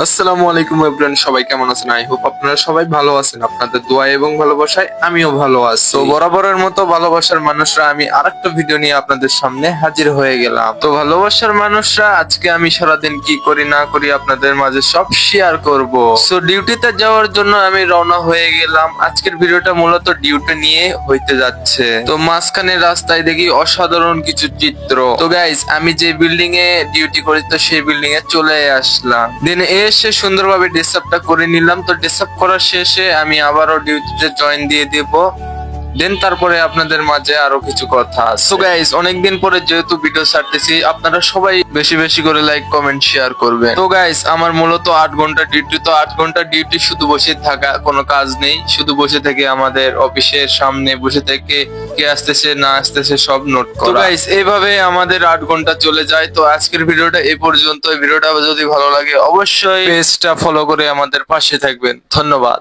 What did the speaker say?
আসসালামু আলাইকুম এভরিওয়ান, সবাই কেমন আছেন? আই হোপ আপনারা সবাই ভালো আছেন। আপনাদের দোয়া এবং ভালোবাসায় আমিও ভালো আছি। তো বরাবরের মতো ভালোবাসার মানুষরা আমি আরেকটা ভিডিও নিয়ে আপনাদের সামনে হাজির হয়ে গেলাম। তো ভালোবাসার মানুষরা, আজকে আমি সারাদিন কি করি না করি আপনাদের মাঝে সব শেয়ার করব। সো ডিউটিতে যাওয়ার জন্য আমি রওনা হয়ে গেলাম। আজকের ভিডিওটা মূলত ডিউটি নিয়ে হইতে যাচ্ছে। তো মাঝখানে রাস্তায় দেখি অসাধারণ কিছু চিত্র। তো গাইস, আমি যে বিল্ডিং এ ডিউটি করি তো সেই বিল্ডিং এ চলে আসলাম। দেন এসে সুন্দরভাবে ডিস্টার্বটা করে নিলাম। তো ডিস্টার্ব করার শেষে আমি আবারও ডিউটিতে জয়েন দিয়ে দিব। দেন তারপরে আপনাদের মাঝে আরো কিছু কথা আছে। সো গাইস, অনেকদিন পরে যেহেতু ভিডিও ছাড়তেছি, আপনারা সবাই বেশি বেশি করে লাইক কমেন্ট শেয়ার করবেন। তো গাইস, আমার মূলত 8 ঘন্টা ডিউটি। তো 8 ঘন্টা ডিউটি শুধু বসে থাকা, কোনো কাজ নেই, শুধু বসে থেকে আমাদের অফিসের সামনে বসে থেকে কে আসতেছে না আসতেছে সব নোট করা। তো গাইস, এইভাবে আমাদের 8 ঘন্টা চলে যায়। তো আজকের ভিডিওটা এই পর্যন্ত। ভিডিওটা যদি ভালো লাগে অবশ্যই পেজটা ফলো করে আমাদের পাশে থাকবেন। ধন্যবাদ।